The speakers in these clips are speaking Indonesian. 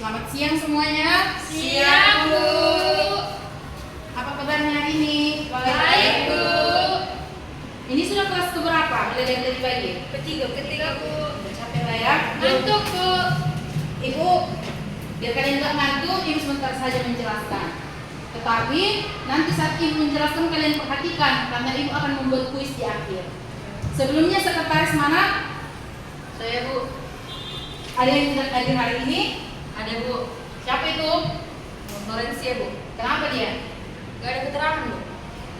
Selamat siang semuanya. Siang, Bu. Apa kabarnya hari ini? Baik, Bu. Ini sudah kelas keberapa? Mulai dari tadi pagi? Ketiga, Bu. Udah capek lah ya? Ngantuk, Bu. Ibu, biar kalian nggak ngantuk, Ibu sebentar saja menjelaskan. Tetapi nanti saat Ibu menjelaskan kalian perhatikan, karena Ibu akan membuat kuis di akhir. Sebelumnya sekretaris mana? Saya, Bu. Ada yang tidak hadir hari ini? Ada, Bu. Siapa itu? Florencia, Bu. Kenapa dia? Gak ada keterangan, Bu.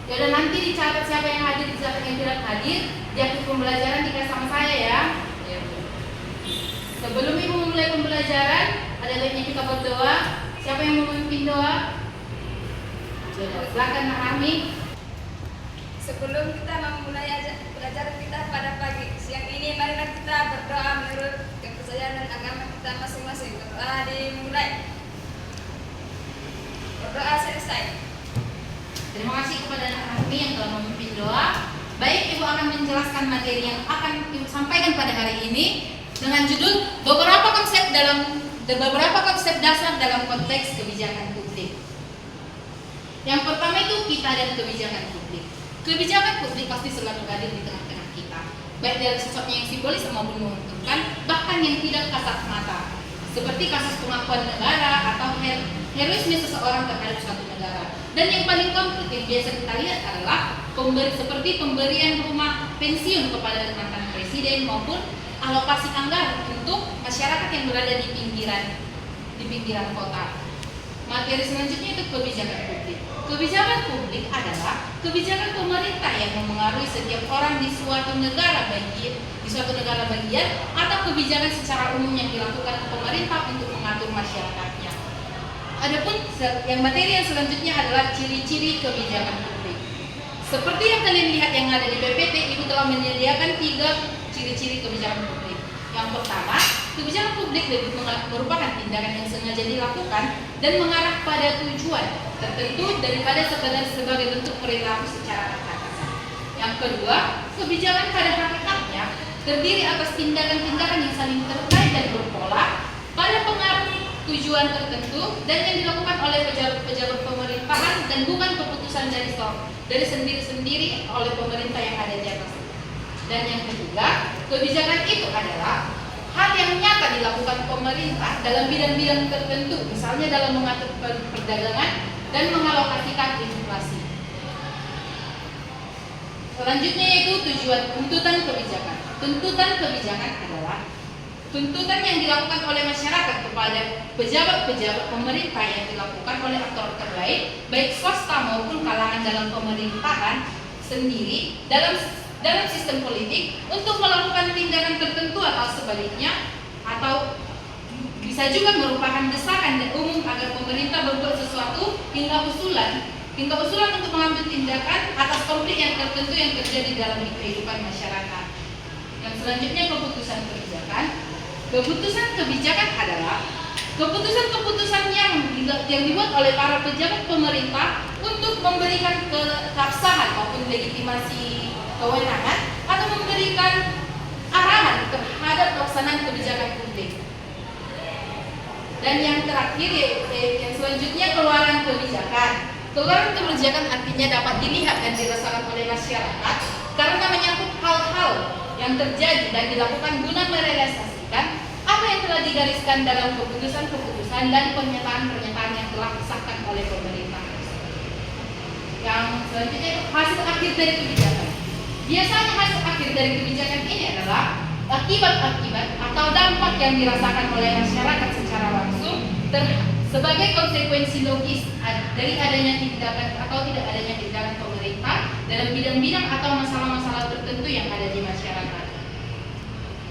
Ya udah, nanti dicatat siapa yang hadir, siapa yang tidak hadir. Di akhir pembelajaran dikasih sama saya ya. Iya, Bu. Sebelum Ibu memulai pembelajaran, ada baiknya kita berdoa. Siapa yang mau memimpin doa? Silakan Nak Rahmi. Sebelum kita memulai pelajaran kita pada pagi siang ini, marilah kita berdoa menurut kepercayaan dan agama kita masing-masing. Berdoa dimulai. Berdoa selesai. Terima kasih kepada Nak Rahmi yang telah memimpin doa. Baik, Ibu akan menjelaskan materi yang akan Ibu sampaikan pada hari ini dengan judul beberapa konsep dasar dalam konteks kebijakan publik. Yang pertama itu kita dan kebijakan publik. Kebijakan publik pasti selalu hadir di tengah-tengah kita, baik dari sosoknya yang simbolis maupun menguntungkan, bahkan yang tidak kasat mata, seperti kasus pengakuan negara atau heroisme seseorang terhadap suatu negara. Dan yang paling konkret yang biasa kita lihat adalah seperti pemberian rumah pensiun kepada mantan presiden maupun alokasi anggaran untuk masyarakat yang berada di pinggiran kota. Materi selanjutnya itu kebijakan publik. Kebijakan publik adalah kebijakan pemerintah yang memengaruhi setiap orang di suatu negara bagian atau kebijakan secara umum yang dilakukan pemerintah untuk mengatur masyarakatnya. Adapun yang materi yang selanjutnya adalah ciri-ciri kebijakan publik. Seperti yang kalian lihat yang ada di PPT, Ibu telah menyediakan 3 ciri-ciri kebijakan publik. Yang pertama, kebijakan publik merupakan tindakan yang sengaja dilakukan dan mengarah pada tujuan tertentu daripada sekadar sebagai bentuk perilaku secara kasar. Yang kedua, kebijakan pada hakikatnya terdiri atas tindakan-tindakan yang saling terkait dan berpola pada pengaruh tujuan tertentu dan yang dilakukan oleh pejabat pemerintahan dan bukan keputusan dari sendiri-sendiri oleh pemerintah yang ada di atas. Dan yang ketiga, kebijakan itu adalah hal yang nyata dilakukan pemerintah dalam bidang-bidang tertentu, misalnya dalam mengatur perdagangan dan mengalokasikan inflasi. Selanjutnya yaitu tujuan tuntutan kebijakan. Tuntutan kebijakan adalah tuntutan yang dilakukan oleh masyarakat kepada pejabat-pejabat pemerintah yang dilakukan oleh aktor lain, baik swasta maupun kalangan dalam pemerintahan sendiri dalam sistem politik untuk melakukan tindakan tertentu atau sebaliknya, atau bisa juga merupakan desakan dan umum agar pemerintah berbuat sesuatu hingga usulan untuk mengambil tindakan atas konflik yang tertentu yang terjadi dalam kehidupan masyarakat. Yang selanjutnya keputusan kebijakan. Keputusan kebijakan adalah keputusan-keputusan yang dibuat oleh para pejabat pemerintah untuk memberikan keabsahan maupun legitimasi kewenangan atau memberikan arahan terhadap pelaksanaan kebijakan publik. Dan yang terakhir, yang selanjutnya keluaran kebijakan. Keluaran kebijakan artinya dapat dilihat dan dirasakan oleh masyarakat karena menyangkut hal-hal yang terjadi dan dilakukan guna merealisasikan apa yang telah digariskan dalam keputusan-keputusan dan pernyataan-pernyataan yang telah disahkan oleh pemerintah. Yang selanjutnya itu hasil akhir dari kebijakan. Biasanya hasil akhir dari kebijakan ini adalah akibat-akibat atau dampak yang dirasakan oleh masyarakat secara langsung sebagai konsekuensi logis dari adanya tindakan atau tidak adanya tindakan pemerintah dalam bidang-bidang atau masalah-masalah tertentu yang ada di masyarakat.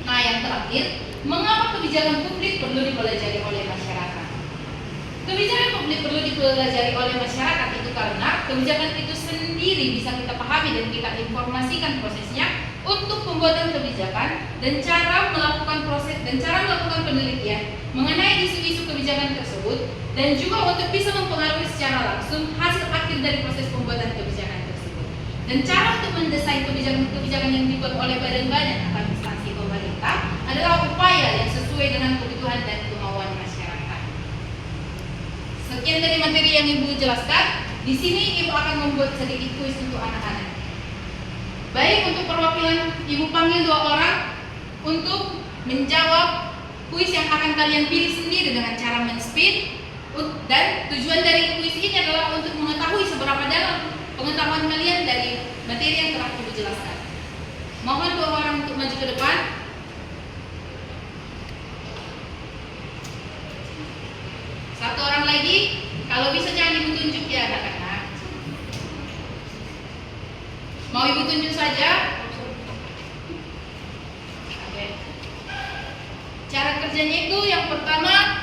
Nah, yang terakhir, mengapa kebijakan publik perlu dipelajari oleh masyarakat? Kebijakan publik perlu dipelajari oleh masyarakat itu karena kebijakan itu sendiri bisa kita pahami dan kita informasikan prosesnya untuk pembuatan kebijakan dan cara melakukan penelitian mengenai isu-isu kebijakan tersebut dan juga untuk bisa mempengaruhi secara langsung hasil akhir dari proses pembuatan kebijakan tersebut. Dan cara untuk mendesain kebijakan-kebijakan yang dibuat oleh badan-badan atau instansi pemerintah adalah upaya yang sesuai dengan kebutuhan dan kemauan masyarakat. sekian dari materi yang Ibu jelaskan. Di sini Ibu akan membuat sedikit kuis untuk anak-anak. Baik, untuk perwakilan Ibu panggil 2 orang untuk menjawab kuis yang akan kalian pilih sendiri dengan cara men-speed. Dan tujuan dari kuis ini adalah untuk mengetahui seberapa dalam pengetahuan kalian dari materi yang telah Ibu jelaskan. Mohon 2 orang untuk maju ke depan. Satu orang lagi, kalau bisa jangan Ibu tunjuk ya anak-anak. Mau Ibu tunjuk saja? Oke. Cara kerjanya itu yang pertama,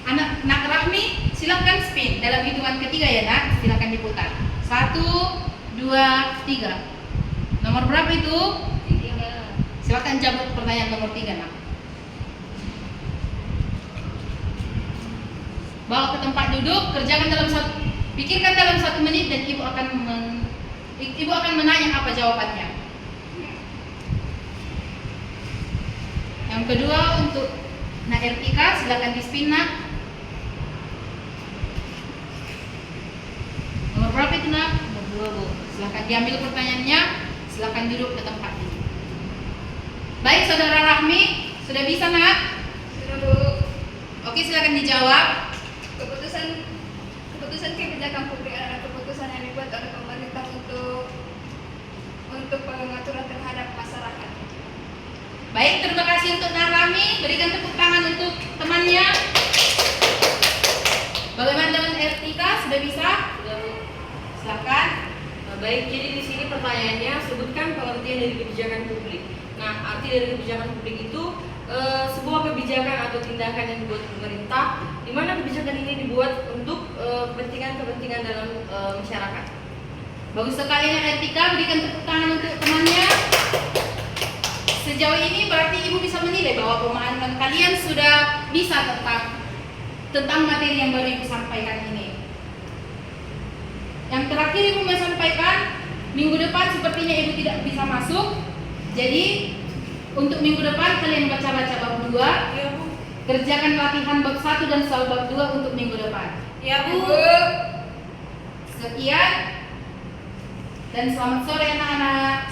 anak Rahmi silahkan spin dalam hitungan ketiga ya nak, silahkan diputar. 1, 2, 3. Nomor berapa itu? 3. Silahkan jawab pertanyaan nomor 3 nak. Bawa ke tempat duduk, kerjakan pikirkan dalam 1 menit dan Ibu akan menanya apa jawabannya. Yang kedua untuk Nak Ertika, silakan di spin nak. Nomor berapa itu nak? Nomor 2 Bu. Silakan diambil pertanyaannya, silakan duduk ke tempat ini. Baik Saudara Rahmi, sudah bisa nak? Sudah Bu. Oke, silakan dijawab. Keputusan kebijakan publik adalah keputusan yang dibuat oleh pemerintah untuk pengaturan terhadap masyarakat. Baik, terima kasih untuk Narami. Berikan tepuk tangan untuk temannya. Bagaimana dengan Ertika? Sudah bisa? Sudah Bu. Silakan. Baik, jadi di sini pertanyaannya sebutkan pengertian dari kebijakan publik. Nah, arti dari kebijakan publik itu sebuah kebijakan atau tindakan yang dibuat pemerintah, di mana kebijakan ini dibuat untuk kepentingan-kepentingan dalam masyarakat. Bagus sekali Nak Ertika. Berikan tepuk tangan untuk temannya. Sejauh ini berarti Ibu bisa menilai bahwa pemahaman kalian sudah bisa tentang materi yang baru Ibu sampaikan ini. Yang terakhir Ibu mau sampaikan, minggu depan sepertinya Ibu tidak bisa masuk. Jadi untuk minggu depan kalian baca-baca bab 2. Iya Bu. Kerjakan latihan bab 1 dan soal bab 2 untuk minggu depan. Iya Bu. Sekian dan selamat sore anak-anak.